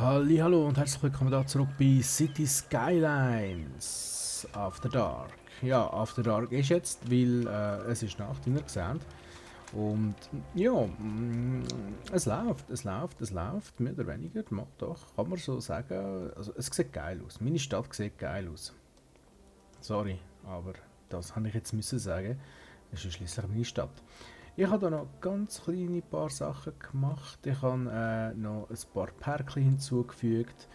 Hallo und herzlich willkommen da zurück bei City Skylines After Dark. Ja, After Dark ist jetzt, weil es ist Nacht, wie ihr seht. Und ja, es läuft, mehr oder weniger, doch, kann man so sagen. Also es sieht geil aus, meine Stadt sieht geil aus. Sorry, aber das habe ich jetzt müssen sagen. Es ist schließlich meine Stadt. Ich habe da noch ganz kleine paar Sachen gemacht. Ich habe noch ein paar Perlen hinzugefügt,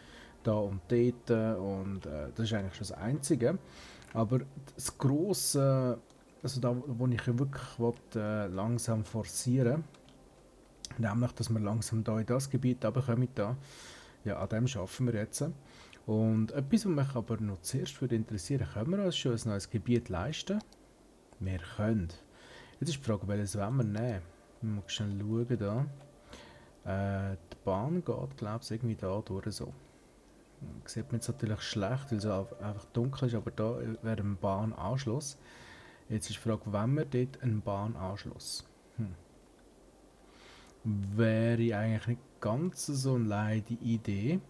da und dort, und das ist eigentlich schon das Einzige. Aber das Grosse, also da, wo ich wirklich will, langsam forcieren, nämlich, dass wir langsam da in das Gebiet runterkommen, da, ja, an dem arbeiten wir jetzt. Und etwas, was mich aber noch zuerst würde interessieren, können wir uns schon ein neues Gebiet leisten? Wir können. Jetzt ist die Frage, welches wollen wir nehmen? Wir müssen schnell schauen da. Die Bahn geht, glaube ich, irgendwie da durch so. Sieht man jetzt natürlich schlecht, weil es einfach dunkel ist, aber da wäre ein Bahnanschluss. Jetzt ist die Frage, wollen wir dort einen Bahnanschluss? Wäre eigentlich nicht ganz so eine leichte Idee,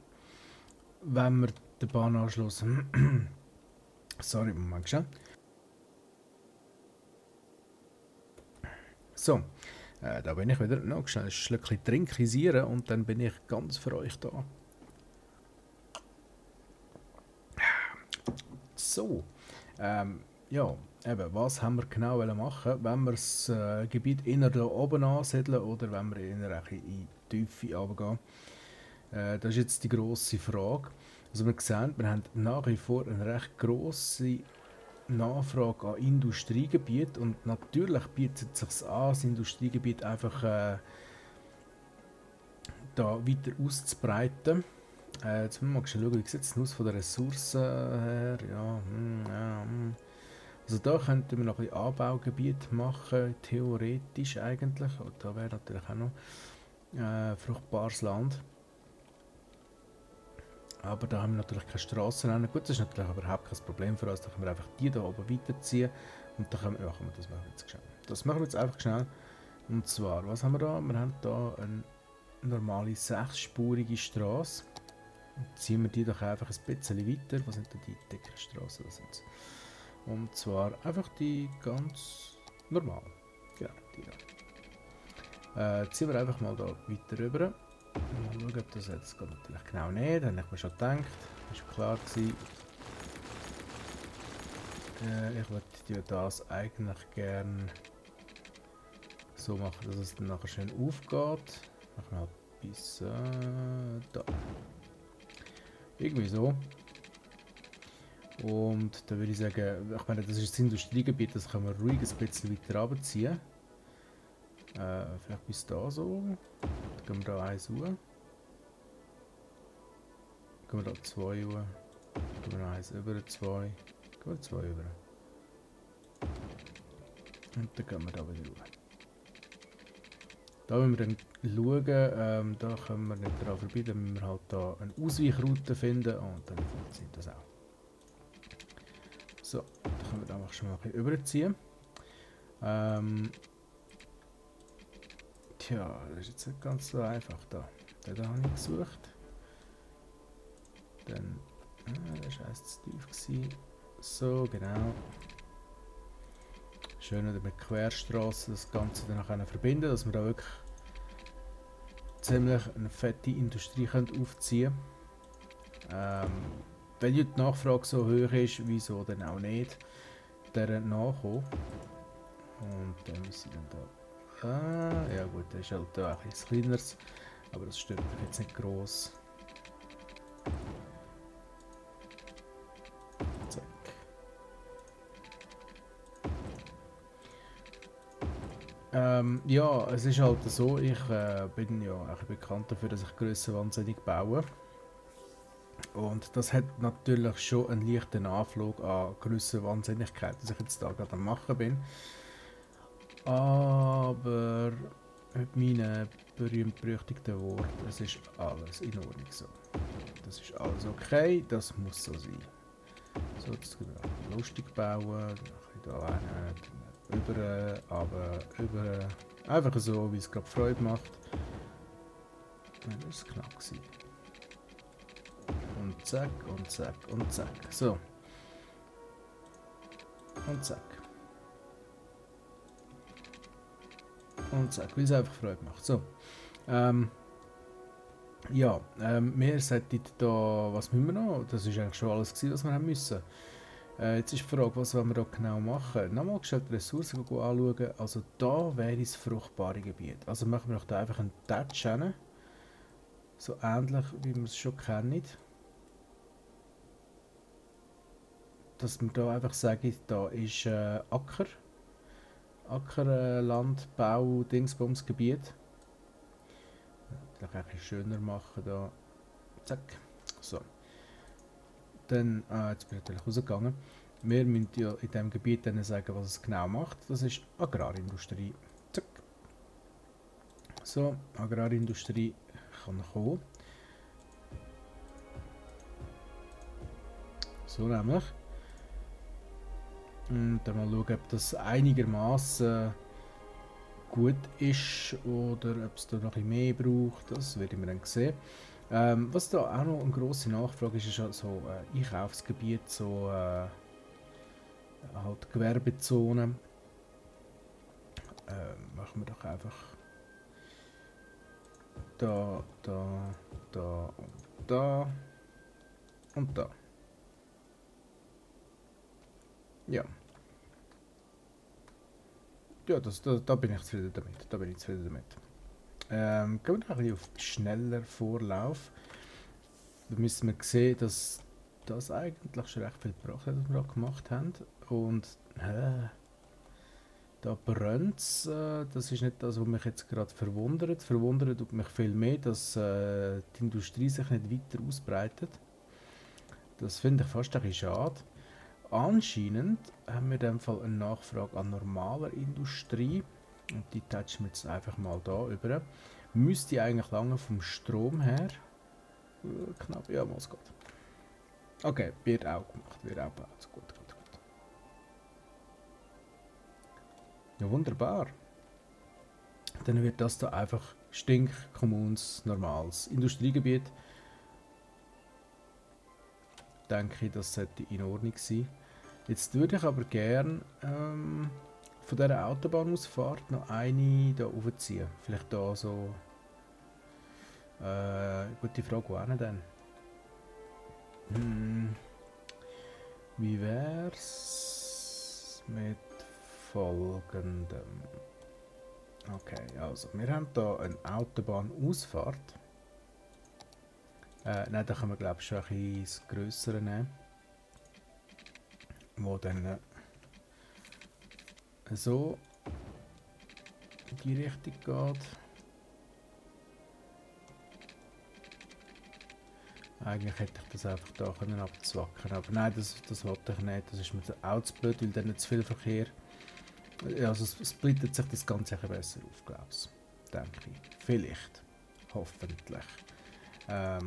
wenn wir den Bahnanschluss... Sorry, Moment schon. So, da bin ich wieder. Noch schnell ein Schlückchen trinkisieren und dann bin ich ganz für euch da. So, ja, eben, was haben wir genau machen? Wenn wir das Gebiet eher da oben ansiedeln oder wenn wir eher in die Tiefe runtergehen? Das ist jetzt die grosse Frage. Also wir sehen, wir haben nach wie vor eine recht grosse Nachfrage an Industriegebiet und natürlich bietet es sich an, das Industriegebiet einfach da weiter auszubreiten. Jetzt müssen wir mal schauen, wie sieht es aus von den Ressourcen her. Ja, Also da könnten wir noch ein bisschen Anbaugebiet machen, theoretisch eigentlich. Und da wäre natürlich auch noch fruchtbares Land. Aber da haben wir natürlich keine Straßen rein. Gut, das ist natürlich überhaupt kein Problem für uns. Da können wir einfach die da oben weiterziehen. Und dann können wir, das machen wir jetzt schnell. Das machen wir jetzt einfach schnell. Und zwar, was haben wir da? Wir haben da eine normale sechsspurige Straße. Ziehen wir die doch einfach ein bisschen weiter. Was sind denn die dicken Straßen? Das sind Und zwar einfach die ganz normal. Genau, die da. Ziehen wir einfach mal da weiter rüber. Mal schauen, ob das jetzt geht natürlich genau nicht. Da habe ich mir schon gedacht. Das war klar gewesen. Ich würde das eigentlich gerne so machen, dass es dann nachher schön aufgeht. Machen wir halt bis da. Irgendwie so. Und da würde ich sagen, ich meine, das ist das Industriegebiet, das können wir ruhig ein bisschen weiter runterziehen. Vielleicht bis da so. Dann gehen wir da eins hoch. Dann gehen wir da zwei hoch. Dann gehen wir eins über, zwei. Gehen wir zwei über. Und dann gehen wir da wieder hoch. Da müssen wir dann schauen, da können wir nicht dran vorbei, dann müssen wir halt da eine Ausweichroute finden und dann funktioniert das auch. So, da können wir einfach schon mal ein bisschen überziehen. Tja, das ist jetzt nicht ganz so einfach da. Den habe ich gesucht. Dann, das war erst zu tief gewesen. So, genau. Schön wieder mit Querstraßen das Ganze dann auch verbinden, dass wir da wirklich ziemlich eine fette Industrie aufziehen können. Wenn die Nachfrage so hoch ist, wieso dann auch nicht der nachkommen. Und dann müssen wir dann da. Ja gut, der ist halt da ein bisschen kleineres, aber das stört mich jetzt nicht gross. Zack. Ja, es ist halt so, ich bin ja auch bekannt dafür, dass ich grössenwahnsinnig baue. Und das hat natürlich schon einen leichten Anflug an Grössenwahnsinnigkeit, dass ich jetzt da gerade am machen bin. Aber mit meinen berühmt-berüchtigten Worten, es ist alles in Ordnung so. Das ist alles okay, das muss so sein. So, jetzt können wir lustig bauen, da hin, über, aber über. Einfach so, wie es gerade Freude macht. Das war knapp gewesen. und zack und zack und zack. So. Und zack. Und zack, weil es einfach Freude macht. So. Ja, wir sollten da, was müssen wir noch? Das ist eigentlich schon alles gewesen, was wir haben müssen. Jetzt ist die Frage, was wollen wir da genau machen? Nochmal gestellte Ressourcen anschauen. Also da wäre das fruchtbare Gebiet. Also machen wir doch da einfach einen Touch hin. So ähnlich, wie wir es schon kennen. Dass wir da einfach sagen, da ist Acker. Ackerland, Bau, Dingsbumsgebiet. Vielleicht ein bisschen schöner machen da. Zack. So. Dann, jetzt bin ich natürlich rausgegangen. Wir müssen ja in diesem Gebiet dann sagen, was es genau macht. Das ist Agrarindustrie. Zack. So, Agrarindustrie kann kommen. So nämlich. Und dann mal schauen, ob das einigermaßen gut ist oder ob es da noch ein bisschen mehr braucht. Das werden wir dann sehen. Was da auch noch eine grosse Nachfrage ist, ist halt so Einkaufsgebiet, so halt Gewerbezonen. Machen wir doch einfach da, da, da und da und da. Ja. Ja, da bin ich zufrieden damit. Da bin ich zufrieden damit. Gehen wir noch ein bisschen auf schneller Vorlauf. Da müssen wir sehen, dass das eigentlich schon recht viel gebracht hat, was wir da gemacht haben. Und da brennt es. Das ist nicht das, was mich jetzt gerade verwundert. Verwundert tut mich viel mehr, dass die Industrie sich nicht weiter ausbreitet. Das finde ich fast ein bisschen schade. Anscheinend haben wir in dem Fall eine Nachfrage an normaler Industrie. Und die touchen wir jetzt einfach mal da über. Müsste eigentlich lange vom Strom her. Knapp, ja, was geht. Okay, wird auch gemacht, wird auch gebaut. Gut, gut, gut. Ja, wunderbar. Dann wird das da einfach stinkkommuns normales Industriegebiet. Denke ich, das sollte in Ordnung sein. Jetzt würde ich aber gern von dieser Autobahnausfahrt noch eine da aufziehen. Vielleicht da so. Gute Frage, wo denn? Wie wär's mit folgendem? Okay, also wir haben hier eine Autobahnausfahrt. Nein, da können wir glaube ich schon ein bisschen das Grössere nehmen. Wo dann so in die Richtung geht. Eigentlich hätte ich das einfach da können abzwacken, aber nein, das wollte ich nicht. Das ist mir auch zu blöd, weil dann nicht zu viel Verkehr. Also es splittet sich das Ganze ein besser auf, glaube ich. Denke ich. Vielleicht. Hoffentlich. Ja.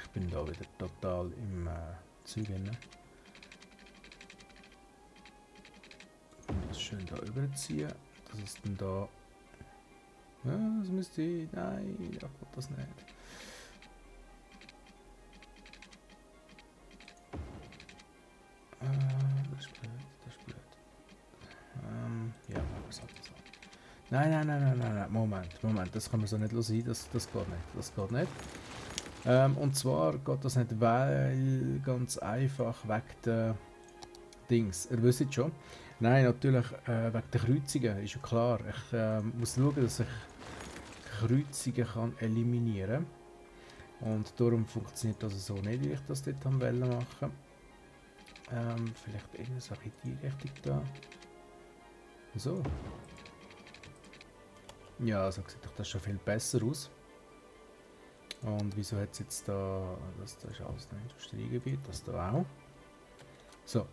Ich bin da wieder total im Zeug drin. Das schön da überziehen. Das ist dann da. Ja, das müsste ich. Nein, ich will das nicht. Das ist blöd, das ist blöd. Ja, machen wir es halt so. Nein, Moment, das kann man so nicht sein, das geht nicht, das geht nicht. Und zwar geht das nicht, weil ganz einfach wegen der Dings, ihr wisst schon. Nein, natürlich wegen der Kreuzungen, ist ja klar. Ich muss schauen, dass ich Kreuzungen kann eliminieren kann. Und darum funktioniert das so nicht, wie ich das dort machen wollte. Vielleicht irgendwas in die Richtung da. So. Ja, so sieht doch das schon viel besser aus. Und wieso hat es jetzt da, das ist alles ein Industriegebiet, das da auch. So.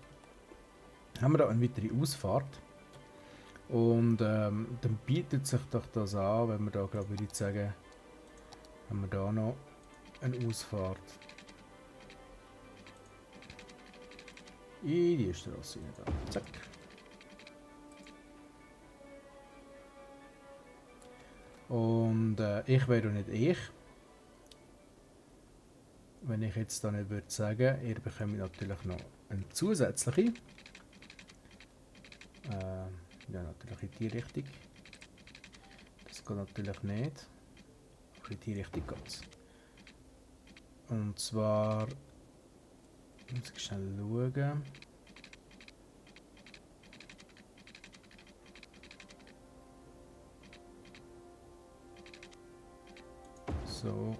Haben wir da eine weitere Ausfahrt. Und dann bietet sich doch das an, wenn wir da gerade, würde ich sagen, haben wir da noch eine Ausfahrt in die Straße rein. Da. Zack. Und ich wäre nicht ich. wenn ich jetzt da nicht würde sagen, ihr bekommt natürlich noch eine zusätzliche. Ja, natürlich in die Richtung. Das geht natürlich nicht. Aber in die Richtung geht es. Und zwar muss ich schnell schauen. So.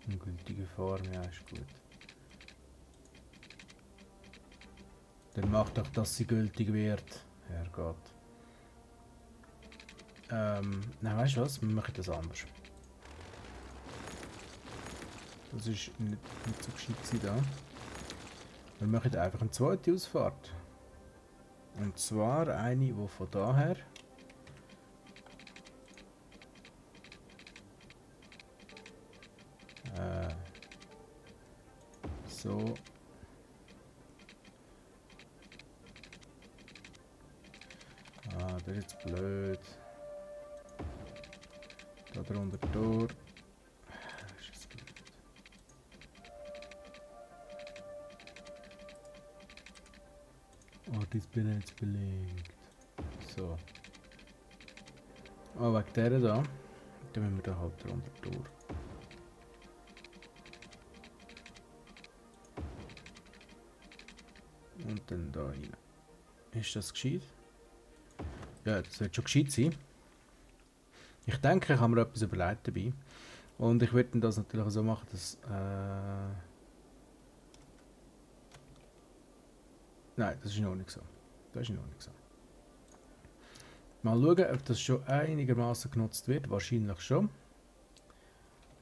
Eine gültige Form, ja, ist gut. Dann macht doch, dass sie gültig wird. Herrgott. Nein, weißt du was? Wir machen das anders. Das ist nicht so gescheit gewesen da. Wir machen einfach eine zweite Ausfahrt. Und zwar eine, die von daher so. Das ist jetzt blöd. Da drunter durch. Ist das blöd. Oh, das bin jetzt belegt. So. Oh, wegen der da. Dann müssen wir da halt drunter durch. Und dann da rein. Ist das gescheit? Ja, das wird schon gescheit sein. Ich denke, ich habe mir etwas überlegt dabei. Und ich würde das natürlich so machen, dass... Nein, das ist noch nicht so. Das ist noch nicht so. Mal schauen, ob das schon einigermaßen genutzt wird. Wahrscheinlich schon.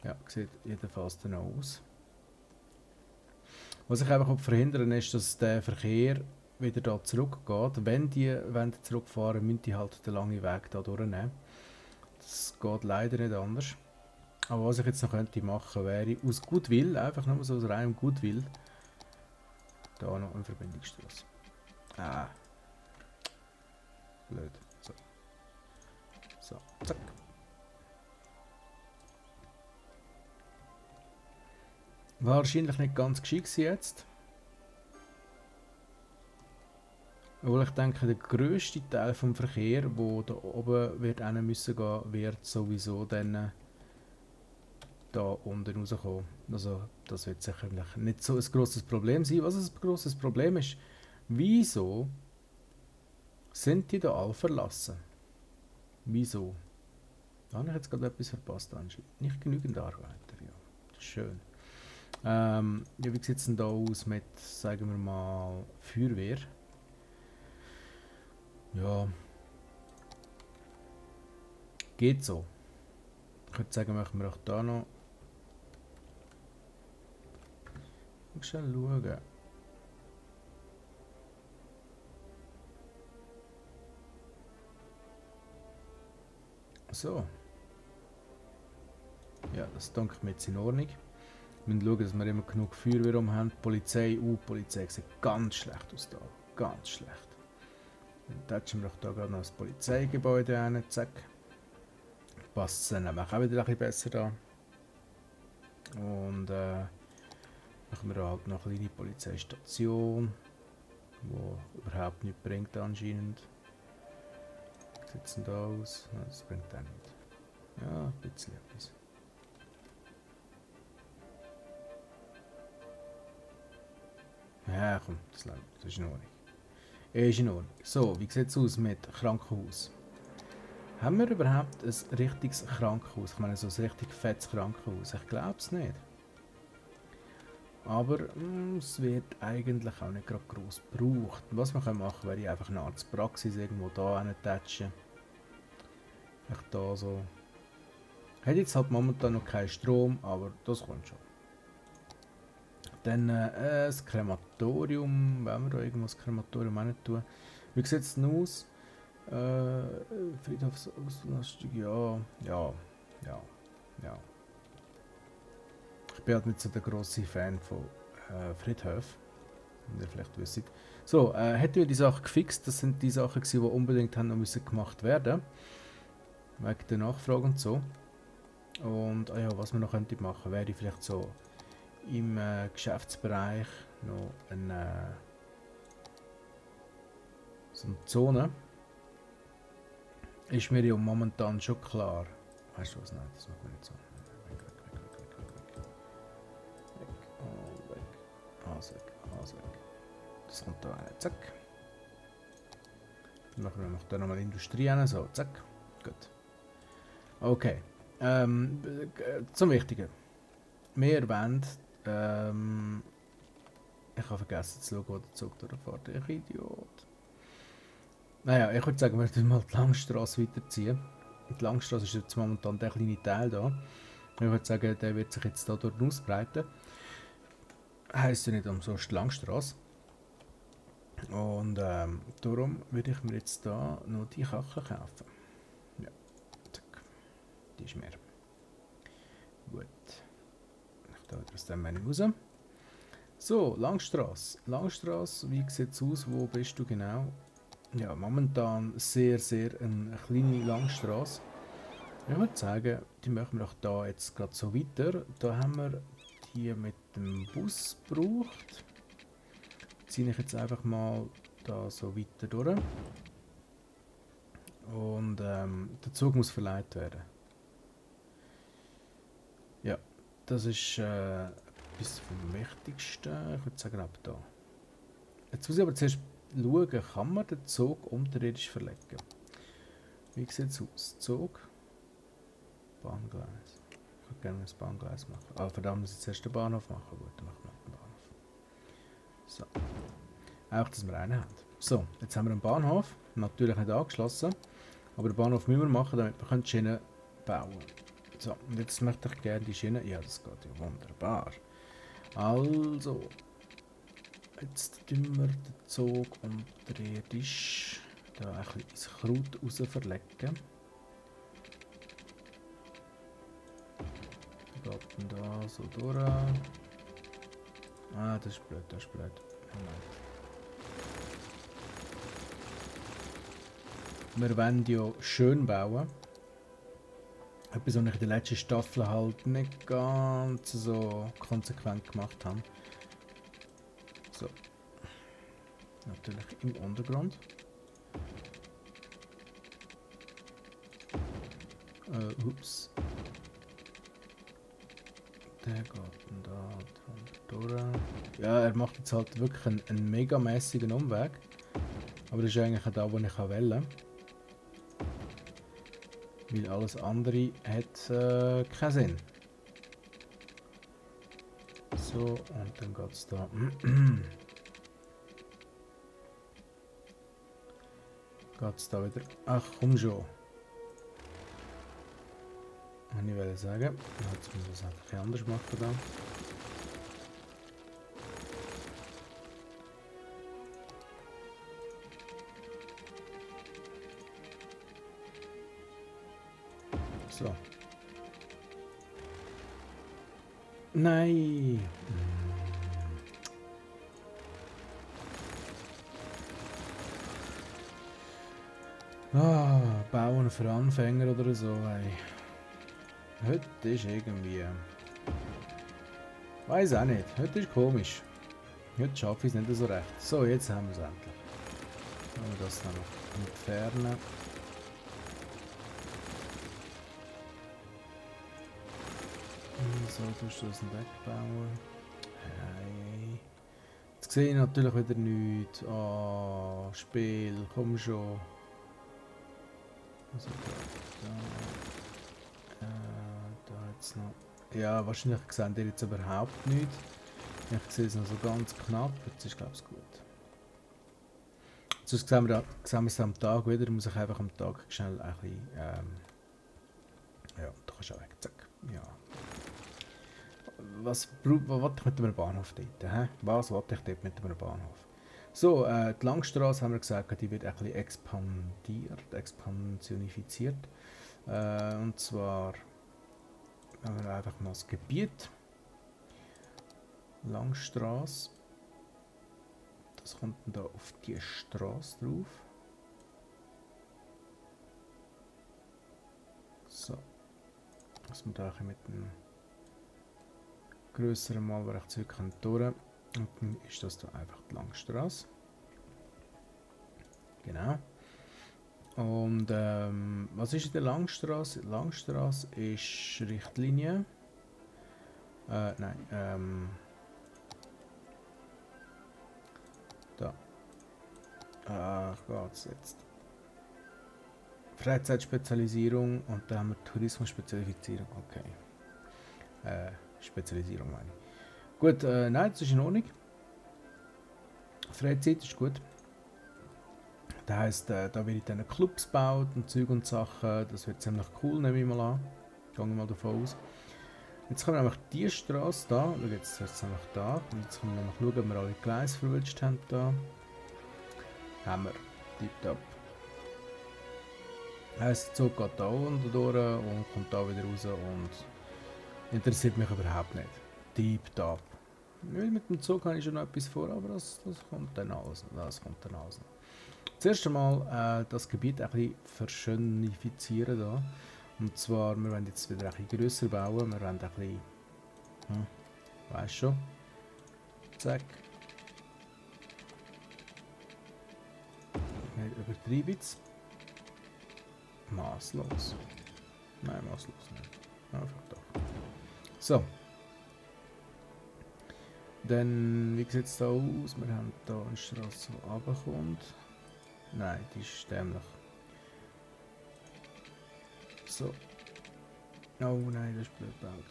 Ja, sieht jedenfalls dann auch aus. Was ich einfach verhindern ist, dass der Verkehr wieder da zurückgeht. Wenn die zurückfahren, müssen die halt den langen Weg da durchnehmen. Das geht leider nicht anders. Aber was ich jetzt noch könnte machen, wäre aus Gutwill, einfach nur so aus reinem Gutwill, da noch eine Verbindungsstrasse. Ah. Blöd. So. So, zack. Wahrscheinlich nicht ganz geschickt jetzt. Obwohl ich denke, der grösste Teil vom Verkehr, der da oben wird hin müssen gehen, wird sowieso dann da unten rauskommen. Also das wird sicherlich nicht so ein grosses Problem sein. Was ein grosses Problem ist, wieso sind die da alle verlassen? Wieso? Da habe ich jetzt gerade etwas verpasst anscheinend. Nicht genügend Arbeiter, ja. Das ist schön. Ja, wie sieht es denn da aus mit, sagen wir mal, Feuerwehr? Ja. Geht so. Ich würde sagen, machen wir auch da noch. Ich muss schnell schauen. So. Ja, das denke ich mir jetzt in Ordnung. Wir müssen schauen, dass wir immer genug Feuerwehr haben. Die Polizei sieht ganz schlecht aus da. Ganz schlecht. Dann touchen wir doch da gerade noch das Polizeigebäude rein. Zack. Passt es dann auch wieder ein bisschen besser da. Und machen wir da halt noch eine kleine Polizeistation, die überhaupt nichts bringt anscheinend. Wie sieht es denn da aus? Das bringt auch nicht. Ja, ein bisschen etwas. Ja, komm, das ist in Ordnung. Ist in Ordnung. So, wie sieht es aus mit Krankenhaus? Haben wir überhaupt ein richtiges Krankenhaus? Ich meine, so ein richtig fettes Krankenhaus. Ich glaube es nicht. Aber es wird eigentlich auch nicht gerade gross gebraucht. Was wir machen können, wäre einfach eine Arztpraxis irgendwo da hintatschen. Echt da so. Hat jetzt halt momentan noch keinen Strom, aber das kommt schon. Dann das Krematorium. Wollen wir da irgendwas Krematorium auch nicht tun? Wie sieht es denn aus? Friedhofsauslastung, ja. Ich bin halt nicht so der grosse Fan von Friedhof, wie ihr vielleicht wisst. So, hätten wir die Sache gefixt, das sind die Sachen gewesen, die unbedingt haben noch müssen gemacht werden. Wegen der Nachfrage und so. Und ja, was man noch könnte machen, wäre vielleicht so im Geschäftsbereich noch so eine Zone. Ist mir ja momentan schon klar. Weißt du was? Nein, das machen wir nicht so. Weg, weg, weg, weg, weg, weg, weg. Weg, weg. Alles weg, alles weg. Das kommt da rein. Zack. Dann machen wir noch da nochmal Industrie rein. So, zack. Gut. Okay. Zum Wichtigen. Wir wollen. Ich habe vergessen zu schauen, wo der Zug durchfährt. Ich Idiot. Naja, ich würde sagen, wir müssen mal die Langstrasse weiterziehen. Die Langstrasse ist jetzt momentan der kleine Teil da. Ich würde sagen, der wird sich jetzt hier dort ausbreiten. Heisst ja nicht umsonst Langstrasse. Und darum würde ich mir jetzt da noch die Kachel kaufen. Ja, zack. Die ist mehr. Gut. Ich da aus dem Menü raus. So, Langstrasse. Langstrasse, wie sieht es aus? Wo bist du genau? Ja, momentan sehr, sehr eine kleine Langstrasse. Ich würde sagen, die machen wir doch da jetzt gerade so weiter. Da haben wir die mit dem Bus gebraucht. Ziehe ich jetzt einfach mal da so weiter durch. Und der Zug muss verleiht werden. Ja, das ist etwas vom Wichtigsten. Ich würde sagen, ab da. Jetzt muss ich aber zuerst schauen, kann man den Zug unterirdisch verlegen? Wie sieht es aus? Zug? Bahngleis. Ich würde gerne ein Bahngleis machen. Ah, verdammt, muss ich zuerst den Bahnhof machen. Gut, dann machen wir den Bahnhof. So. Auch, dass wir einen haben. So, jetzt haben wir einen Bahnhof. Natürlich nicht angeschlossen. Aber den Bahnhof müssen wir machen, damit wir die Schienen bauen können. So, und jetzt möchte ich gerne die Schienen. Ja, das geht ja wunderbar. Also. Jetzt tun wir den Zug unterirdisch da ein bisschen ins Kraut raus verlegen. Geht dann da so durch. Ah, das ist blöd, das ist blöd. Wir wollen ja schön bauen. Etwas, was ich in der letzten Staffel halt nicht ganz so konsequent gemacht habe. So. Natürlich im Untergrund. Ups. Der geht dann da durch. Ja, er macht jetzt halt wirklich einen mega mäßigen Umweg. Aber das ist eigentlich da, wo ich wählen kann. Weil alles andere hat keinen Sinn. So, und dann geht es da. Geht es da wieder. Ach, komm schon. Ich wollte sagen. Jetzt muss ich es einfach anders machen. Dann. So. Nein! Ah, Bauen für Anfänger oder so, ey. Heute ist irgendwie... Weiß auch nicht. Heute ist komisch. Heute schaffe ich es nicht so recht. So, jetzt haben wir es endlich. Können wir das dann noch entfernen. So, tust du das wegbauen. Hey. Jetzt sehe ich natürlich wieder nichts. Ah, Spiel, komm schon. Also da jetzt noch. Ja, wahrscheinlich sehen die jetzt überhaupt nichts. Ich sehe es noch so ganz knapp. Jetzt ist glaube ich gut. Sonst sehen wir es am Tag wieder. Muss ich einfach am Tag schnell ein bisschen. Ja, da kannst du auch weg. Zack. Ja. Was wollte ich mit dem Bahnhof dort? Hä? Was wollte ich dort mit dem Bahnhof? So, die Langstrasse haben wir gesagt, die wird ein bisschen expandiert, expansionifiziert. Und zwar haben wir einfach mal das Gebiet. Langstrasse. Das kommt dann da auf die Straße drauf. So. dass wir da mit dem grösseren Malwerkzeug durch. Und dann ist das da einfach die Langstrasse. Genau. Und was ist in der Langstrasse? Langstrasse ist Richtlinie. Nein, da. Geht's jetzt. Freizeitspezialisierung und dann haben wir Tourismus-Spezifizierung. Okay. Spezialisierung meine ich. Gut, nein, das ist in Ordnung. Freizeit ist gut. Das heisst, da wird dann Clubs gebaut und Zeug und Sachen. Das wird ziemlich cool, nehme ich mal an. Gehe ich mal davon aus. Jetzt kommen wir nämlich die Straße da. Schau, jetzt ist es nämlich da. Und jetzt können wir noch schauen, ob wir alle Gleise verwünscht haben da. Haben wir. Tipptopp. Heisst, der Zug geht da unten durch und kommt da wieder raus und interessiert mich überhaupt nicht. Tipptopp. Mit dem Zug habe ich schon noch etwas vor, aber das kommt dann alles. Das kommt dann alles. Zuerst einmal das Gebiet ein bisschen verschönifizieren da. Und zwar, wir wollen jetzt wieder ein bisschen grösser bauen. Wir wollen ein bisschen, weißt schon. Zack. Nicht übertreiben jetzt. Maßlos. Nein, maßlos nicht. Einfach doch. So. Dann, wie sieht es da aus? Wir haben da eine Straße, die runterkommt. Nein, die ist dämlich. So. Oh nein, das ist blöd gebaut.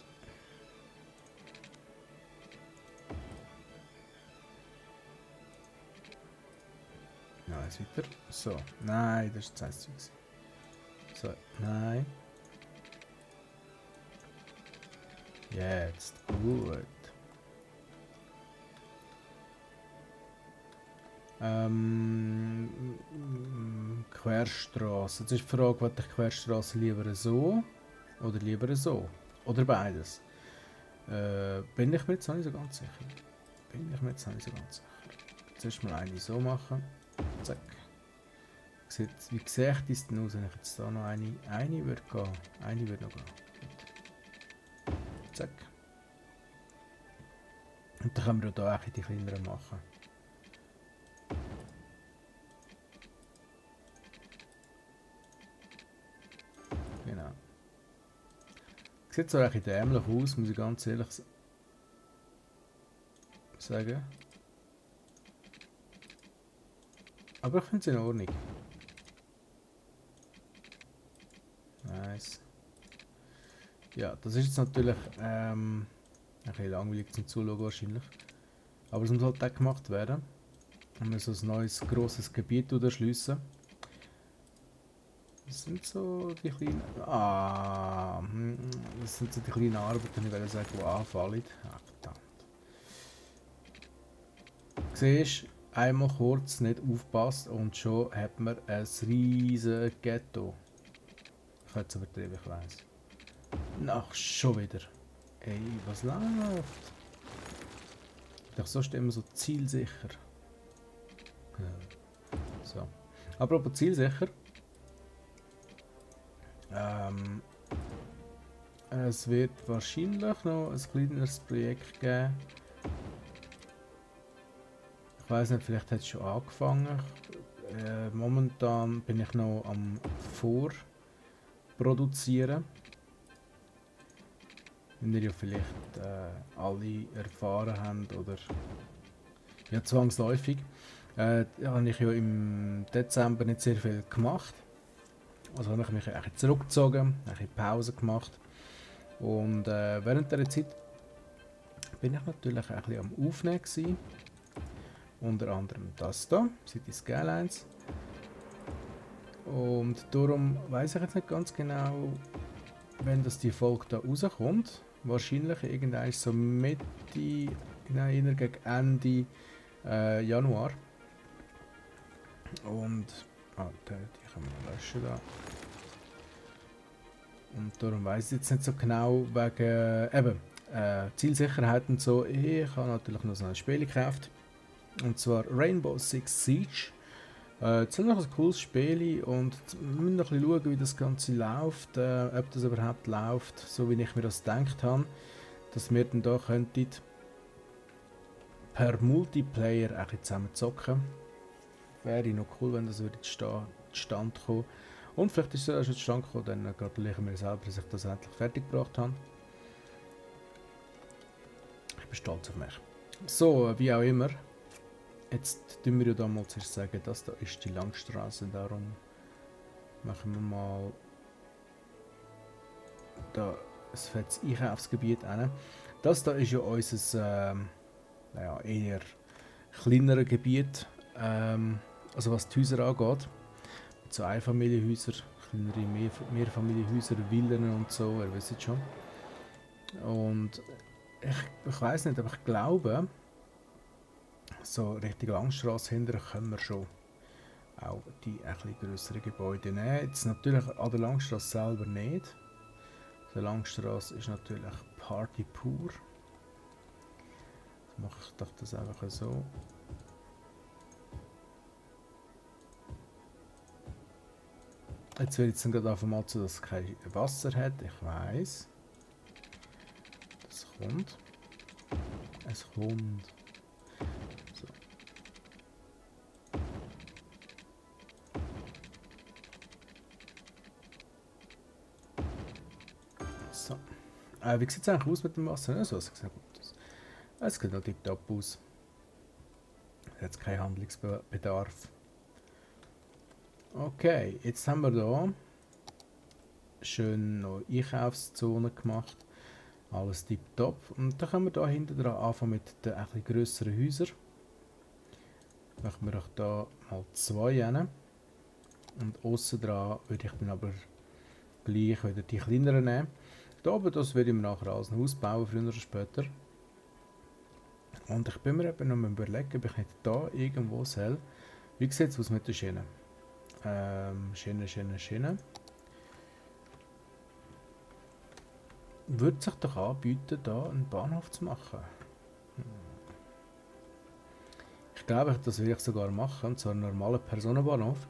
Nein, eins weiter. So. Nein, das ist das Einzige. So, nein. Jetzt. Gut. Querstraße. Jetzt ist die Frage, ob ich Querstraße lieber so oder lieber so. Oder beides. Bin ich mir jetzt noch nicht so ganz sicher. Zuerst mal eine so machen. Zack. Wie sehe ich denn aus, wenn ich jetzt da noch eine würde gehen? Eine würde noch gehen. Zack. Und dann können wir hier auch die kleineren machen. Genau. Sieht so ein dämlich aus, muss ich ganz ehrlich sagen. Aber ich finde es in Ordnung. Nice. Ja, das ist jetzt natürlich ein bisschen langweilig zum Zuschauen wahrscheinlich. Aber es muss halt auch gemacht werden. Und wir so ein neues, grosses Gebiet erschliessen. Das sind so die kleinen... das sind so die kleinen Arbeiten, die ich sagen, die anfallen. Ach, verdammt. Siehst du, einmal kurz nicht aufpasst und schon hat man ein riesiges Ghetto. Ich hätte es übertrieben, ich weiss. Ach, schon wieder. Ey, was läuft? Doch sonst immer so zielsicher. Ja. So. Apropos zielsicher. Es wird wahrscheinlich noch ein kleineres Projekt geben. Ich weiß nicht, vielleicht hat es schon angefangen. Momentan bin ich noch am Vorproduzieren. Wenn ihr ja vielleicht alle erfahren habt oder ja zwangsläufig, habe ich ja im Dezember nicht sehr viel gemacht. Also habe ich mich ein bisschen zurückgezogen, ein bisschen Pause gemacht. Und während dieser Zeit bin ich natürlich ein bisschen am Aufnehmen gewesen. Unter anderem das hier, City Skylines. Und darum weiß ich jetzt nicht ganz genau, wenn das die Folge da rauskommt. Wahrscheinlich irgendwann so Mitte, nein, gegen Ende Januar. Und die können wir löschen da. Und darum weiß ich jetzt nicht so genau wegen Zielsicherheit und so. Ich habe natürlich noch so ein Spiel gekauft. Und zwar Rainbow Six Siege. Jetzt haben wir noch ein cooles Spiel und wir müssen noch ein bisschen schauen, wie das Ganze läuft, ob das überhaupt läuft, so wie ich mir das gedacht habe, dass wir dann da könnten per Multiplayer ein bisschen zusammen zocken. Wäre noch cool, wenn das würde zustande kommen. Und vielleicht ist es auch schon zustande gekommen, dann gratuliere ich mir selber, dass ich das endlich fertig gebracht habe. Ich bin stolz auf mich. So, wie auch immer. Jetzt tun wir ja damals zuerst sagen, das da ist die Langstraße, darum machen wir mal da ein fettes Einkaufsgebiet hin. Das da ist ja unser naja, eher kleineres Gebiet, also was die Häuser angeht. So Einfamilienhäuser, kleinere Mehrfamilienhäuser, Villen und so, ihr wisst schon. Und ich weiß nicht, aber ich glaube, so Richtung Langstrasse hinterher können wir schon auch die etwas grösseren Gebäude nehmen. Jetzt natürlich an der Langstrasse selber nicht. Die Langstrasse ist natürlich Party pur. Jetzt mache ich doch das einfach so. Jetzt wird es dann gerade davon mal zu, dass es kein Wasser hat. Ich weiß. Das kommt. Es kommt. So. So. Wie sieht es eigentlich aus mit dem Wasser? Also, es sieht gut aus. Es sieht noch tiptop aus. Jetzt kein Handlungsbedarf. Okay, jetzt haben wir hier schön noch Einkaufszone gemacht. Alles tiptop. Und dann können wir hier hinten dran anfangen mit den etwas grösseren Häusern. Machen wir auch hier mal 2 hin. Und aussen dran würde ich dann aber gleich wieder die kleineren nehmen. Da oben, das würde ich mir nachher als ein Haus bauen, früher oder später. Und ich bin mir eben noch mal überlegen, ob ich nicht da irgendwo soll. Wie sieht es aus mit den Schienen? Schienen. Würde sich doch anbieten, da einen Bahnhof zu machen. Ich glaube, das will ich sogar machen, und zwar einen normalen Personenbahnhof.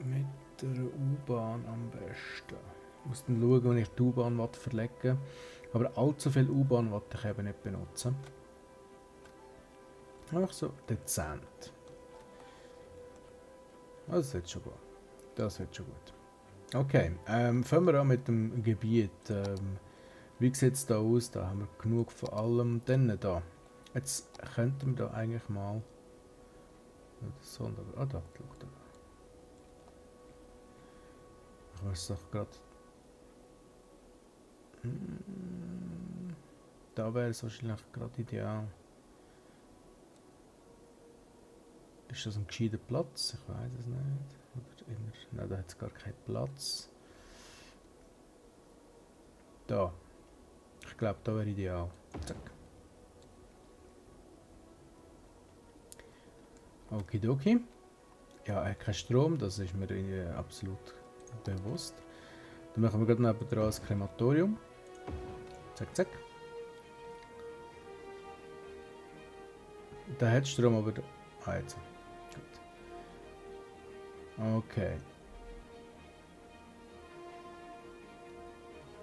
Mit der U-Bahn am besten. Ich muss dann schauen, wenn ich die U-Bahn verlegen will. Aber allzu viel U-Bahn wollte ich eben nicht benutzen. Einfach so dezent. Das wird schon gut. Das wird schon gut. Okay, fangen wir an mit dem Gebiet. Wie sieht es da aus? Da haben wir genug von allem. Dann da. Jetzt könnten wir da eigentlich mal... Ah, da, schau da. Ich weiß doch gerade... Da wäre es wahrscheinlich gerade ideal. Ist das ein gescheiter Platz? Ich weiß es nicht. Nein, da hat es gar keinen Platz. Da. Ich glaube, da wäre ideal. Zack. Okidoki. Ja, er hat keinen Strom, das ist mir absolut bewusst. Dann machen wir gerade neben dran das Krematorium. Zack, zack. Da hat Strom, aber... Ah, jetzt. Gut. Okay.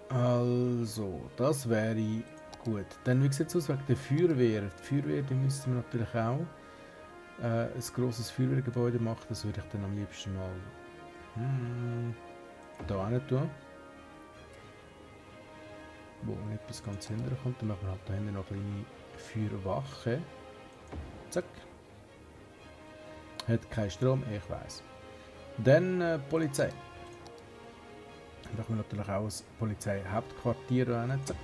Also, das wäre gut. Dann, wie sieht es aus wegen der Feuerwehr? Die Feuerwehr, die müssten wir natürlich auch ein grosses Feuerwehrgebäude machen. Das würde ich dann am liebsten mal da hin tun. Wo nicht bis ganz hinten kommt. Dann machen wir halt da hinten noch eine kleine Feuerwache. Zack. Hat keinen Strom, ich weiß. Dann Polizei. Dann machen wir natürlich auch das Polizeihauptquartier rein. Zack.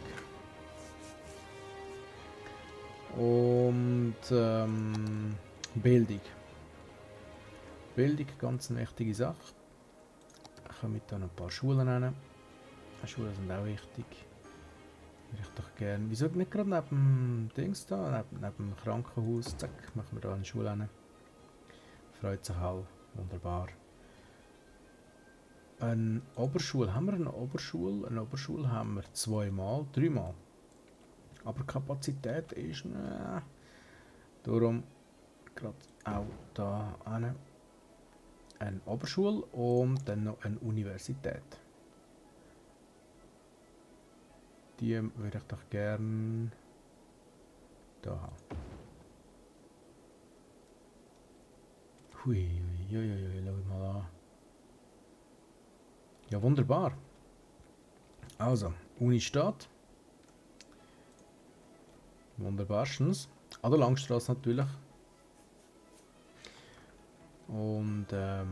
Und Bildung. Bildung, ganz eine wichtige Sache. Ich komme mit da noch ein paar Schulen rein. Schulen sind auch wichtig. Würde ich doch gerne. Wieso nicht gerade neben dem Dings da, neben dem Krankenhaus? Zack, machen wir da eine Schule rein. Freut sich alle. Wunderbar. Eine Oberschule. Haben wir eine Oberschule? Eine Oberschule haben wir 2-mal, 3-mal. Aber die Kapazität ist... Darum gerade auch da eine Oberschule und dann noch eine Universität. Die würde ich doch gern da haben. Hui, schau mal an. Ja, wunderbar. Also, Uni steht. Wunderbarstens. An der Langstrasse natürlich. Und ja,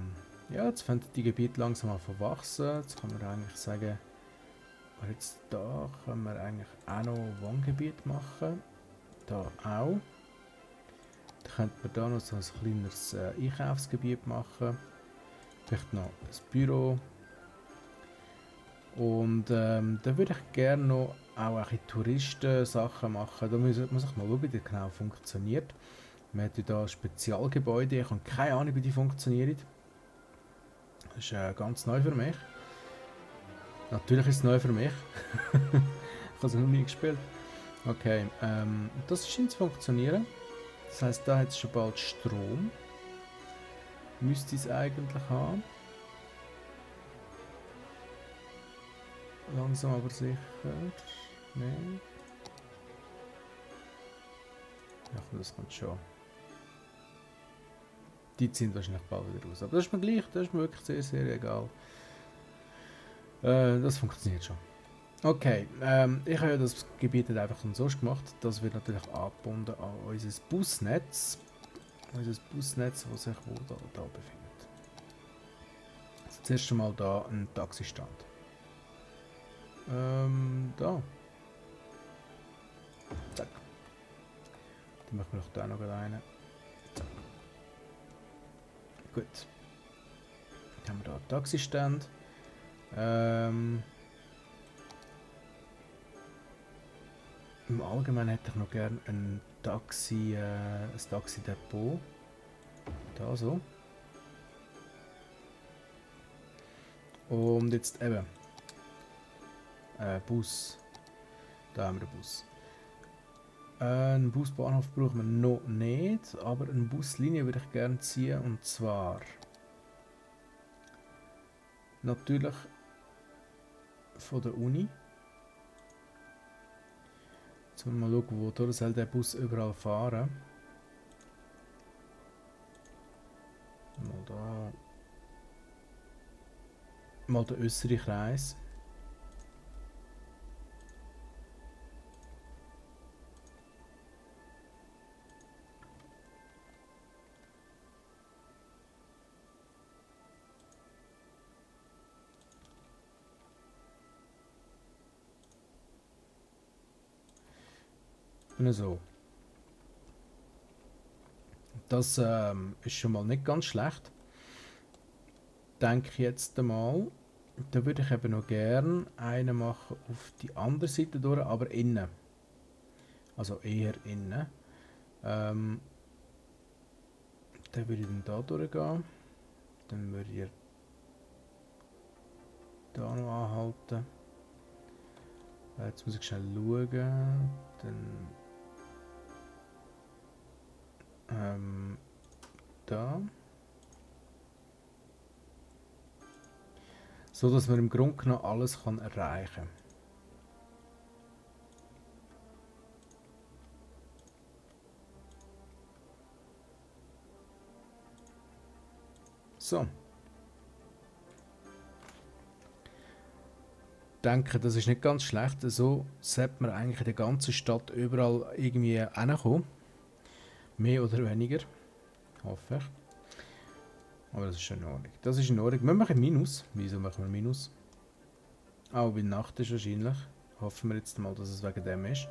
jetzt fängt die Gebiete langsam an zu wachsen. Jetzt kann man eigentlich sagen, jetzt da können wir eigentlich auch noch Wohngebiet machen. Da auch. Dann könnte man da noch so ein kleineres Einkaufsgebiet machen. Vielleicht noch ein Büro. Und dann würde ich gerne noch auch ein bisschen Touristensachen machen. Da muss ich mal schauen, wie das genau funktioniert. Wir haben hier Spezialgebäude. Ich habe keine Ahnung, wie die funktionieren. Das ist ganz neu für mich. Natürlich ist es neu für mich. Ich habe es noch nie gespielt. Okay, das scheint zu funktionieren. Das heisst, da hat es schon bald Strom. Müsste es eigentlich haben. Langsam aber sicher. Nein. Ja, das kommt schon. Die ziehen wahrscheinlich bald wieder raus. Aber das ist mir gleich, das ist mir wirklich sehr, sehr egal. Das funktioniert schon. Okay, ich habe ja das Gebiet nicht einfach sonst gemacht. Das wird natürlich angebunden an unser Busnetz. Unser Busnetz, das sich wo da befindet. Also zuerst einmal da ein Taxistand. Da. Zack. Dann machen wir noch da noch eine. Zack. Gut. Dann haben wir da einen Taxistand. Im Allgemeinen hätte ich noch gerne ein Taxi-Depot. Da so. Und jetzt eben. Bus. Da haben wir den Bus. Einen Busbahnhof brauchen wir noch nicht, aber eine Buslinie würde ich gerne ziehen, und zwar natürlich von der Uni. Jetzt wollen wir mal schauen, wo soll der Bus überall fahren. Mal da. Mal der Österreich-Kreis. So. Das ist schon mal nicht ganz schlecht. Denke ich jetzt einmal. Da würde ich eben noch gerne einen machen auf die andere Seite durch, aber innen. Also eher innen. Dann würde ich dann da durchgehen. Dann würde ich da noch anhalten. Jetzt muss ich schnell schauen. Dann da. So dass man im Grunde genommen alles kann erreichen kann. So. Ich denke, das ist nicht ganz schlecht. So sollte man eigentlich in der ganzen Stadt überall irgendwie hinkommen. Mehr oder weniger. Hoffe ich. Aber das ist schon in Ordnung. Das ist in Ordnung. Wir machen Minus. Wieso machen wir Minus? Auch weil Nacht ist wahrscheinlich. Hoffen wir jetzt mal, dass es wegen dem ist.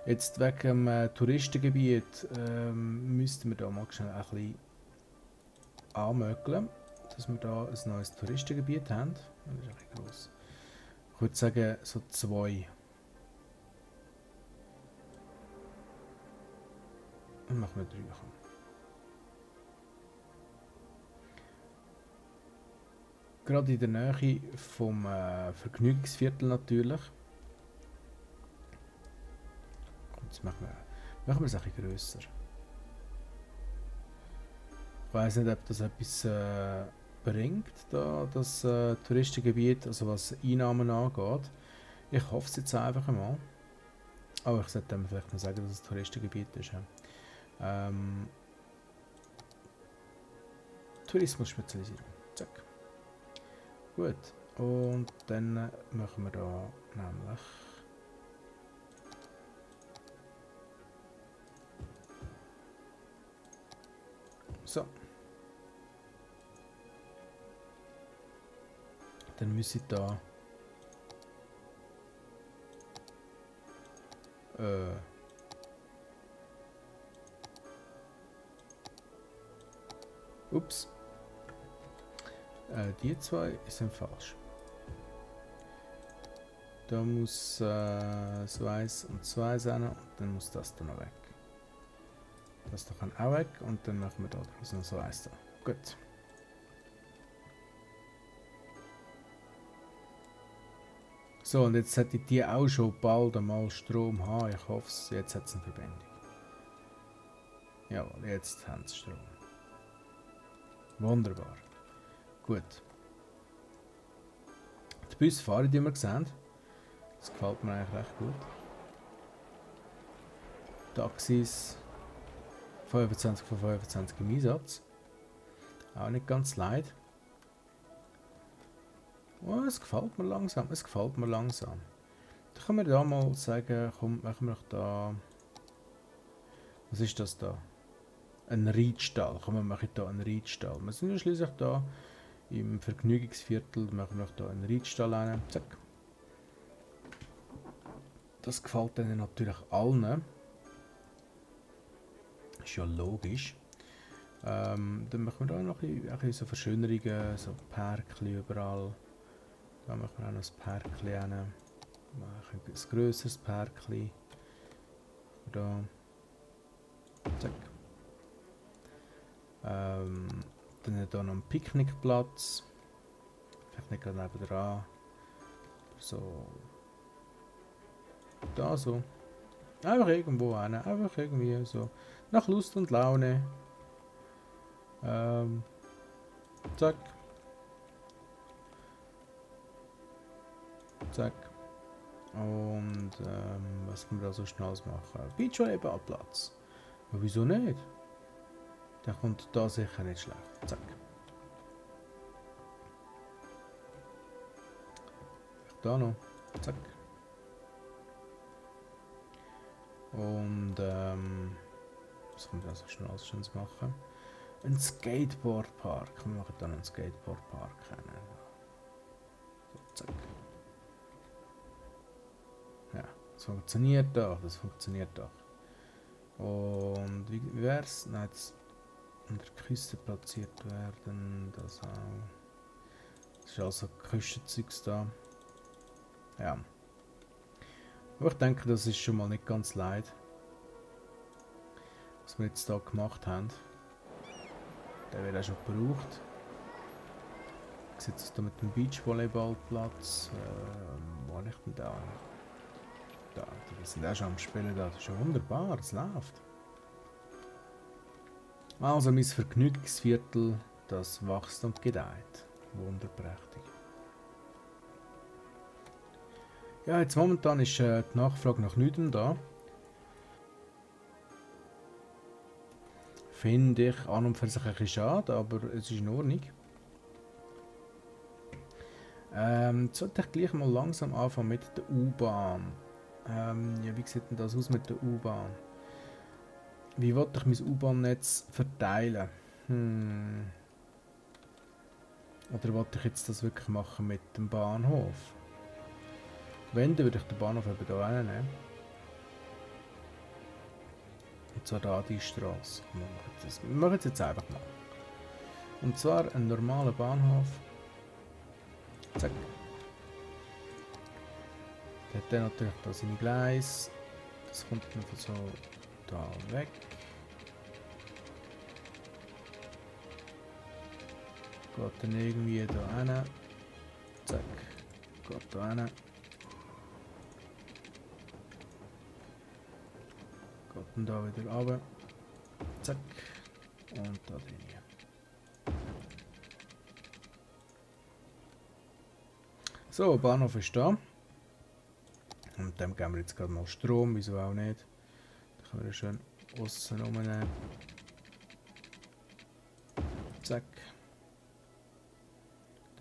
Jetzt wegen dem Touristengebiet müssten wir da mal schnell ein bisschen anmögeln, dass wir da ein neues Touristengebiet haben. Das ist ein bisschen gross. Ich würde sagen, so 2. Dann machen wir 3. Gerade in der Nähe vom Vergnügungsviertel natürlich. Jetzt machen wir es ein bisschen grösser. Ich weiß nicht, ob das etwas bringt, da, das Touristengebiet, also was Einnahmen angeht. Ich hoffe es jetzt einfach mal. Aber ich sollte dann vielleicht mal sagen, dass es ein Touristengebiet ist. Ja. Tourismus-Spezialisierung. Zack. Gut. Und dann machen wir da nämlich so. Dann müsse ich da ups. Die zwei sind falsch. Da muss so 1 und 2 sein und dann muss das da noch weg. Das da kann auch weg und dann machen wir da noch so 1 da. Gut. So, und jetzt hätte die auch schon bald einmal Strom haben. Ich hoffe es. Jetzt hat es eine Verbindung. Jawohl, jetzt haben sie Strom. Wunderbar. Gut. Die Busse fahren, die wir gesehen. Das gefällt mir eigentlich recht gut. Taxis 25 von 25 im Einsatz. Auch nicht ganz leid. Oh, es gefällt mir langsam. Es gefällt mir langsam. Da können wir da mal sagen, komm, machen wir doch da. Was ist das da? Ein Reitstall. Komm, wir machen da einen Reitstall. Wir sind ja schließlich da im Vergnügungsviertel. Machen wir doch da einen Reitstall rein. Zack. Das gefällt dann natürlich allen. Ist ja logisch. Dann machen wir da noch ein bisschen so Verschönerungen, so Pärkchen überall. Da machen wir auch noch ein Pärkchen rein. Machen ein grösseres Pärkchen. Da. Zack. Dann hier noch einen Picknickplatz. Vielleicht nicht gerade nebenan. So. Da so. Einfach irgendwo hin. Einfach irgendwie so. Nach Lust und Laune. Zack. Zack. Und was können wir da so schnell machen? Beachvolleyballplatz. Ja, wieso nicht? Der kommt da sicher nicht schlecht. Zack. Da noch. Zack. Und was können wir da so schnell alles Schönes machen? Ein Skateboardpark. Wir machen dann einen Skateboardpark. So, zack. Ja, das funktioniert doch. Das funktioniert doch. Und wie wäre es? Nein, jetzt an der Küste platziert werden. Das auch. Das ist also Küstenzeugs da. Ja. Aber ich denke, das ist schon mal nicht ganz leid, was wir jetzt da gemacht haben. Der wird auch schon gebraucht. Wie sieht es da mit dem Beachvolleyballplatz? Wo habe ich denn da? Da, die sind auch schon am Spielen da. Das ist schon wunderbar, es läuft. Also mein Vergnügungsviertel, das wächst und gedeiht. Wunderprächtig. Ja, jetzt momentan ist die Nachfrage nach nichts da. Finde ich an und für sich ein bisschen schade, aber es ist in Ordnung. Jetzt sollte ich gleich mal langsam anfangen mit der U-Bahn. Ja, wie sieht denn das aus mit der U-Bahn? Wie will ich mein U-Bahn-Netz verteilen? Oder wollte ich jetzt das wirklich machen mit dem Bahnhof? Wenn, dann würde ich den Bahnhof eben hier reinnehmen. Und zwar da die Straße. Wir machen es jetzt einfach mal. Und zwar ein normaler Bahnhof. Zack. Der hat dann natürlich da seine Gleise. Das kommt einfach so da weg. Geht dann irgendwie da hin. Zack. Geht da hin. Geht dann da wieder runter. Zack. Und da drin. So, Bahnhof ist da. Und dem geben wir jetzt gerade mal Strom, wieso auch nicht. Da können wir schön aussen rumnehmen. Zack.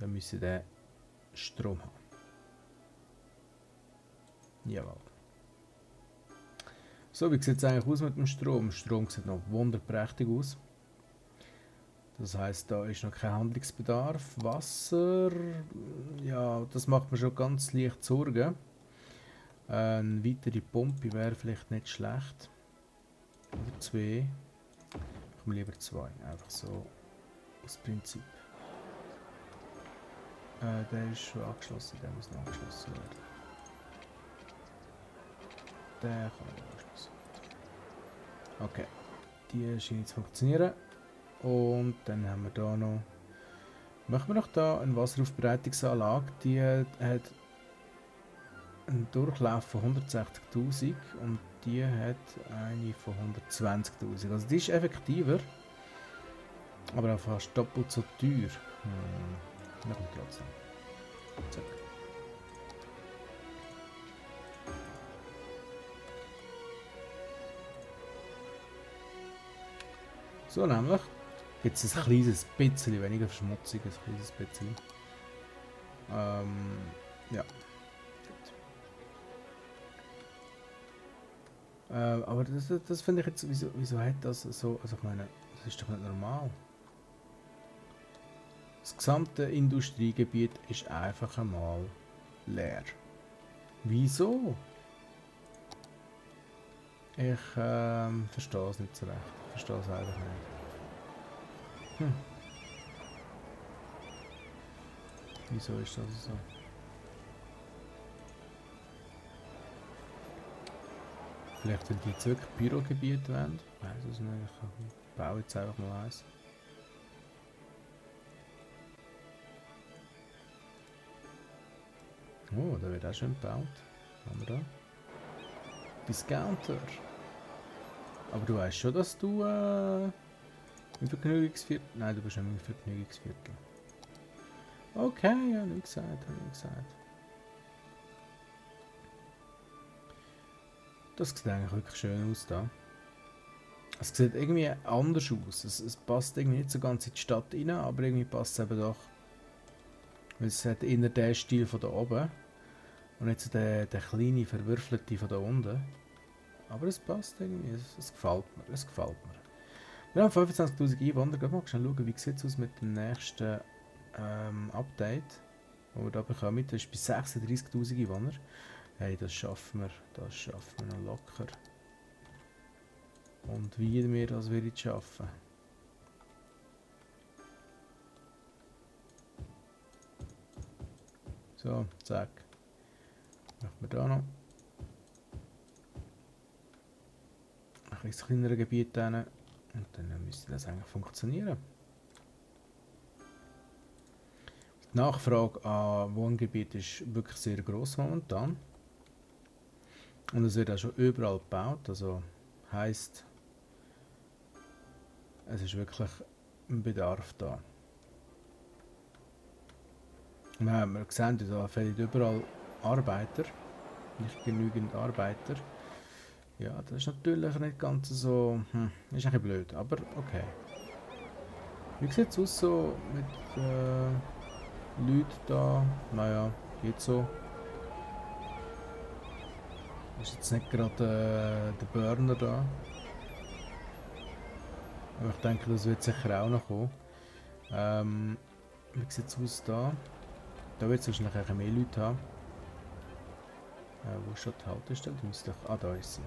Dann müssen wir Strom haben. Jawohl. So, wie sieht es eigentlich aus mit dem Strom? Der Strom sieht noch wunderprächtig aus. Das heisst, da ist noch kein Handlungsbedarf. Wasser, ja, das macht mir schon ganz leicht Sorgen. Eine weitere Pumpe wäre vielleicht nicht schlecht. Oder zwei. Ich komme lieber zwei, einfach so aus Prinzip. Der ist schon angeschlossen, der muss noch angeschlossen werden. Der kann auch angeschlossen werden. Okay, die scheint zu funktionieren. Und dann haben wir da noch. Machen wir noch da eine Wasseraufbereitungsanlage. Die hat einen Durchlauf von 160.000 und die hat eine von 120.000. Also die ist effektiver, aber auch fast doppelt so teuer. Na kommt trotzdem. Zack. So, nämlich gibt es ein kleines bisschen weniger Verschmutzung, ein kleines bisschen. Ja. Aber das finde ich jetzt, wieso hat das so, also ich meine, das ist doch nicht normal. Das gesamte Industriegebiet ist einfach einmal leer. Wieso? Ich verstehe es nicht so recht. Ich verstehe es einfach nicht. Wieso ist das so? Vielleicht, wenn die jetzt wirklich Bürogebiet wollen. Ich weiß es nicht. Ich baue jetzt einfach mal eins. Oh, da wird auch schön gebaut. Was haben wir da? Discounter. Aber du weißt schon, dass du im Vergnügungsviertel... Nein, du bist nicht im Vergnügungsviertel. Okay, ja, nicht gesagt, habe ich gesagt. Das sieht eigentlich wirklich schön aus da. Es sieht irgendwie anders aus. Es passt irgendwie nicht so ganz in die Stadt rein, aber irgendwie passt es eben doch. Weil es hat eher den Stil von da oben und nicht so der kleine, verwürfelte von da unten. Aber es passt irgendwie, es gefällt mir, es gefällt mir. Wir haben 25.000 Einwohner, gehen wir mal schnell schauen, wie sieht es aus mit dem nächsten Update, das wir da bekommen. Das ist bei 36.000 Einwohner. Hey, das schaffen wir noch locker. Und wie wir das werden schaffen. So, zack. Machen wir da noch. Ein bisschen kleinere Gebiet hin. Und dann müsste das eigentlich funktionieren. Die Nachfrage an Wohngebiet ist wirklich sehr gross momentan. Und es wird auch schon überall gebaut. Also heisst, es ist wirklich ein Bedarf da. Wir sehen, da fehlen überall Arbeiter. Nicht genügend Arbeiter. Ja, das ist natürlich nicht ganz so... ist ein bisschen blöd, aber okay. Wie sieht es aus so mit Leuten da? Naja, geht so. Ist jetzt nicht gerade der Burner da. Aber ich denke, das wird sicher auch noch kommen. Wie sieht es aus da? Da wird es wahrscheinlich mehr Leute haben. Wo ist schon die Haltestelle? Die müsste doch... Ah, da ist sie.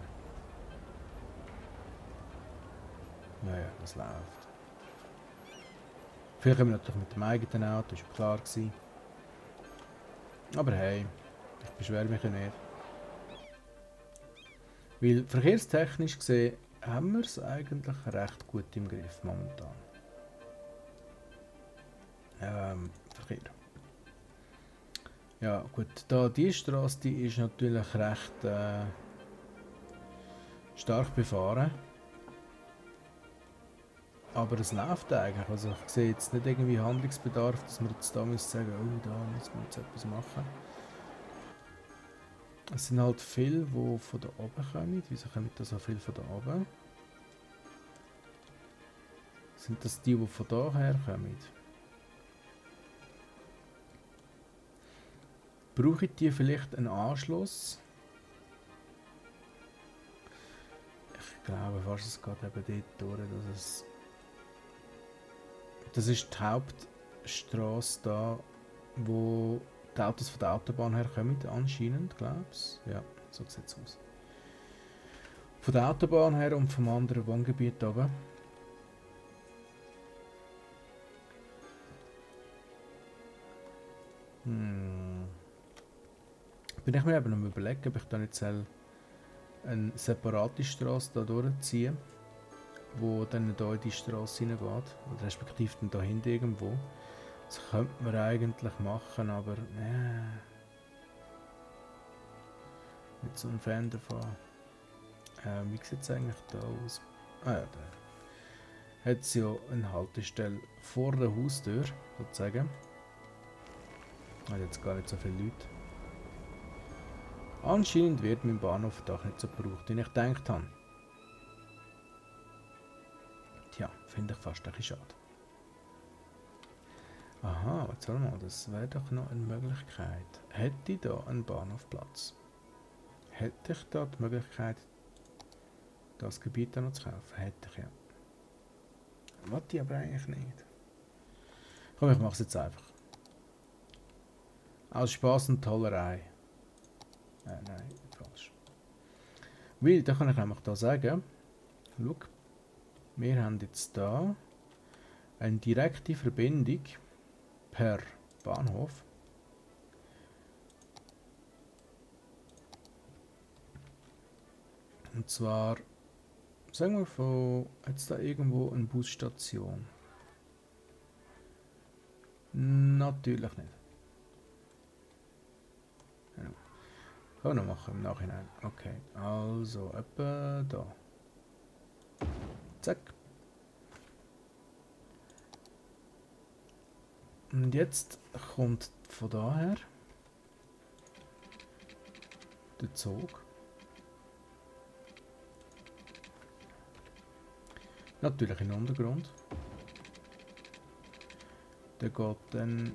Ja, das läuft. Vielleicht kommen wir natürlich mit dem eigenen Auto, das war klar gewesen. Aber hey, ich beschwere mich ja nicht. Weil verkehrstechnisch gesehen haben wir es eigentlich recht gut im Griff momentan. Verkehr. Ja gut, da die Straße, die ist natürlich recht stark befahren. Aber es läuft eigentlich. Also ich sehe jetzt nicht irgendwie Handlungsbedarf, dass wir jetzt da müssen sagen, oh, da müssen wir jetzt etwas machen. Es sind halt viele, die von da oben kommen. Wieso kommen da so viele von da oben? Sind das die von da her kommen? Brauche ich die vielleicht einen Anschluss? Ich glaube fast, es geht eben dort durch, dass es... Das ist die Hauptstrasse da, wo die Autos von der Autobahn her kommen, anscheinend, glaub's. Ja, so sieht es aus. Von der Autobahn her und vom anderen Wohngebiet oben. Bin ich mir eben am überlegen, ob ich da nicht eine separate Straße da durchziehe, wo dann da in die Straße hineingeht, oder respektive dann da hinten irgendwo. Das könnte man eigentlich machen, aber nicht so ein Fan davon. Wie sieht es eigentlich da aus? Ah ja, da hat es ja eine Haltestelle vor der Haustür, sozusagen. Hat jetzt gar nicht so viele Leute. Anscheinend wird mein Bahnhof doch nicht so gebraucht, wie ich gedacht habe. Tja, finde ich fast ein bisschen schade. Aha, jetzt warte mal, das wäre doch noch eine Möglichkeit. Hätte ich da einen Bahnhofplatz? Hätte ich da die Möglichkeit, das Gebiet noch zu kaufen? Hätte ich ja. Wollte ich aber eigentlich nicht. Komm, ich mache es jetzt einfach. Aus Spaß und Tollerei. Nein, falsch. Weil, da kann ich nämlich da sagen, schau, wir haben jetzt da eine direkte Verbindung per Bahnhof. Und zwar, sagen wir von jetzt da irgendwo eine Busstation. Natürlich nicht. Genau. Können wir noch machen im Nachhinein. Okay, also etwa da. Zack. Und jetzt kommt von daher der Zug. Natürlich in den Untergrund. Der geht dann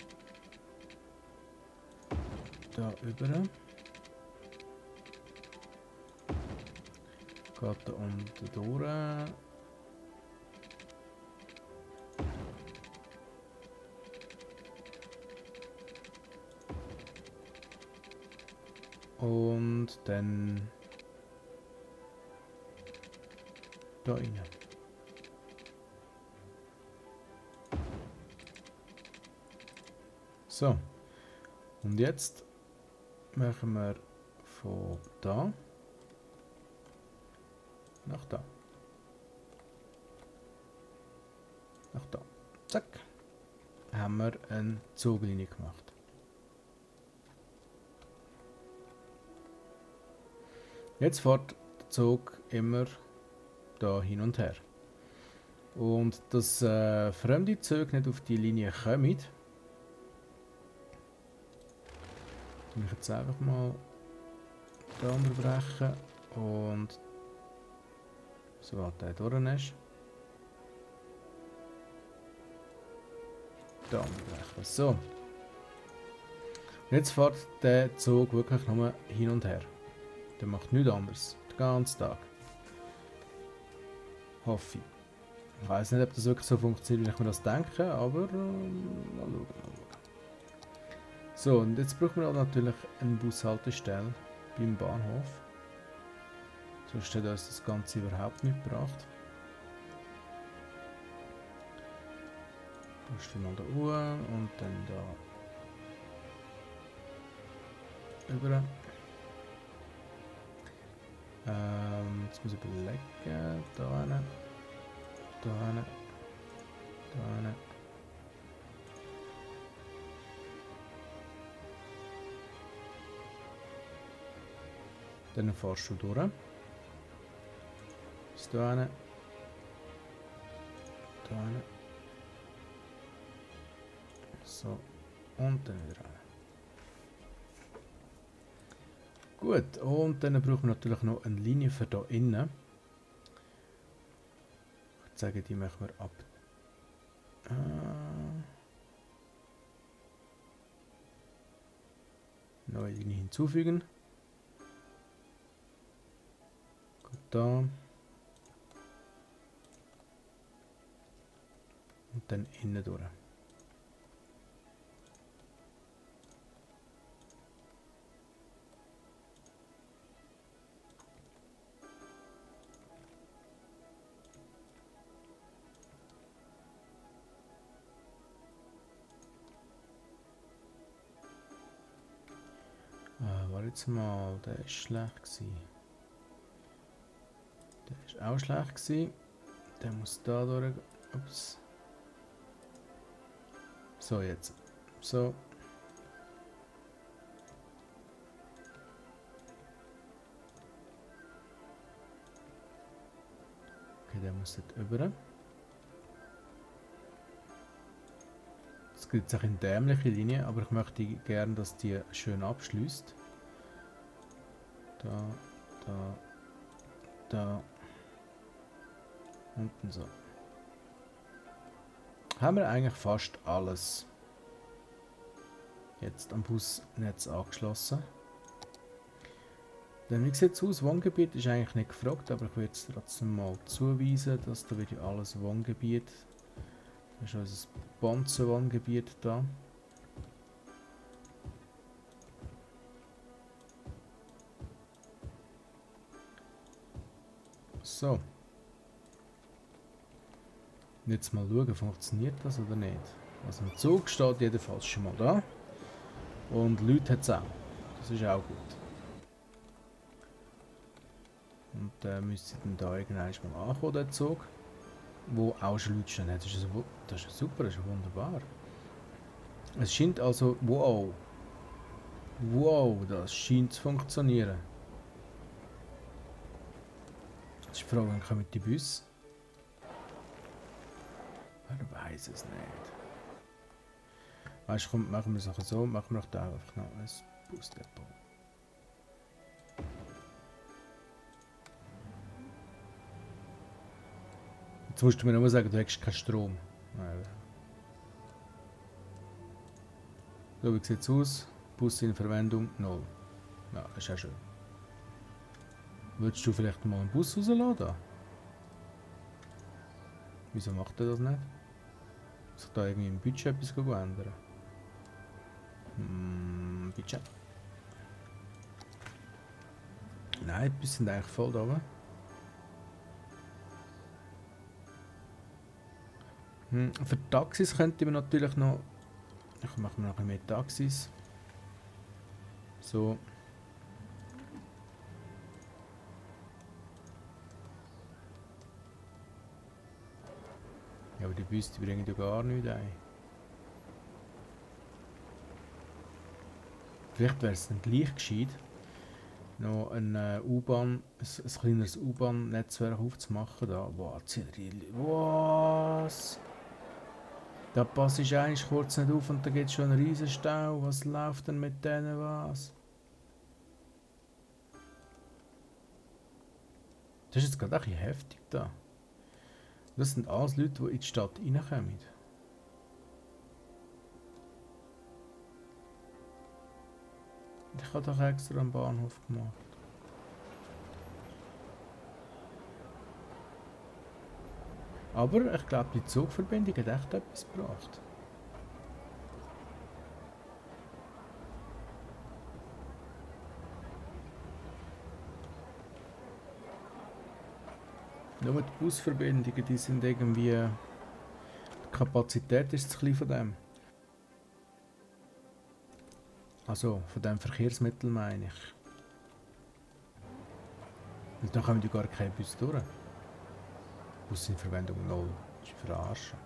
da über. Geht da unten durch. Und dann da rein. So. Und jetzt machen wir von da nach da. Nach da. Zack. Haben wir eine Zuglinie gemacht. Jetzt fährt der Zug immer da hin und her. Und dass fremde Züge nicht auf die Linie kommen, tue ich jetzt einfach mal da unterbrechen und so der durch ist. Da unterbrechen. So. Und jetzt fährt der Zug wirklich nur hin und her. Der macht nichts anderes. Den ganzen Tag. Hoffe ich. Ich weiß nicht, ob das wirklich so funktioniert, wie ich mir das denke, aber mal schauen. So, und jetzt brauchen wir auch natürlich eine Bushaltestelle beim Bahnhof. Sonst hat uns das Ganze überhaupt nicht gebracht. Pushen wir mal da hoch und dann da über. Jetzt muss ich überlegen. Da hin. Da hin. Da hin. Dann fährst du durch. Bis da hin. Da So. Und dann wieder rein. Gut, und dann brauchen wir natürlich noch eine Linie für hier innen. Ich würde sagen, die machen wir ab. Neue Linie hinzufügen. Gut, da. Und dann innen durch. War jetzt mal, der ist schlecht gewesen. Der ist auch schlecht gewesen. Der muss da durch. Ups. So, jetzt. So. Okay, der muss dort rüber. Es gibt auch eine dämliche Linie, aber ich möchte gerne, dass die schön abschließt. Da, da, da. Unten so. Haben wir eigentlich fast alles jetzt am Busnetz angeschlossen. Dann, wie sieht es aus? Wohngebiet ist eigentlich nicht gefragt, aber ich will jetzt trotzdem mal zuweisen, dass da wieder alles Wohngebiet. Das ist unser Bonzen-Wohngebiet da. So. Jetzt mal schauen, funktioniert das oder nicht. Also ein Zug steht jedenfalls schon mal da. Und Leute hat es auch. Das ist auch gut. Und müsste dann da irgendwann mal ankommen, der Zug. Wo auch schon Leute stehen. Das ist super, das ist wunderbar. Es scheint also, wow. Wow, das scheint zu funktionieren. Das ist die Frage, wann kommen die Busse? Ich weiß es nicht. Weißt du, komm, machen wir es nachher so, machen wir doch da einfach noch ein Busdepot. Jetzt musst du mir nur sagen, du hast keinen Strom. Nein. So, wie sieht es aus? Bus in Verwendung 0. Ja, das ist auch schön. Würdest du vielleicht mal einen Bus rauslassen? Da? Wieso macht er das nicht? Muss ich da irgendwie im Budget etwas ändern? Budget. Nein, die sind eigentlich voll da oben. Für Taxis könnte man natürlich noch... Ich mache noch ein bisschen mehr Taxis. So. Ja, aber die Busse bringen ja gar nichts ein. Vielleicht wäre es dann gleich gescheit, noch ein U-Bahn, ein kleineres U-Bahn-Netzwerk aufzumachen. Da. Boah, was? Da passe ich eigentlich kurz nicht auf und da geht schon ein riesen Stau. Was läuft denn mit denen was? Das ist jetzt gerade ein bisschen heftig da. Das sind alles Leute, die in die Stadt reinkommen. Ich habe doch extra einen Bahnhof gemacht. Aber ich glaube, die Zugverbindung hat echt etwas gebracht. Nur die Busverbindungen, die sind irgendwie... Die Kapazität ist zu klein von dem. Also, von dem Verkehrsmittel meine ich. Und dann kommen die gar keine Bus durch. Bus in Verwendung 0. Das ist verarschen.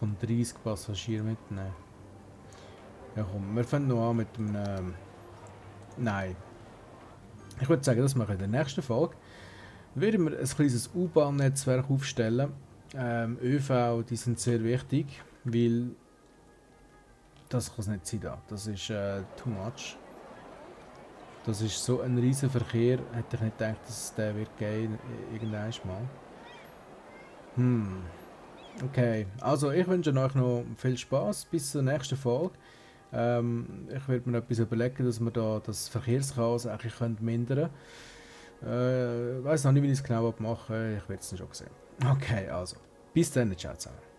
und 30 Passagiere mitnehmen. Ja komm, wir fangen noch an mit dem... nein. Ich würde sagen, das machen wir in der nächsten Folge. Dann werden wir ein kleines U-Bahn-Netzwerk aufstellen. ÖV, die sind sehr wichtig, weil das kann es nicht sein da. Das ist too much. Das ist so ein riesen Verkehr. Hätte ich nicht gedacht, dass der wird gehen irgendwann mal. Okay, also ich wünsche euch noch viel Spaß bis zur nächsten Folge. Ich werde mir etwas überlegen, dass wir da das Verkehrschaos eigentlich mindern können. Ich weiß noch nicht, wie ich es genau machen. Ich werde es schon sehen. Okay, also bis dann, ciao zusammen.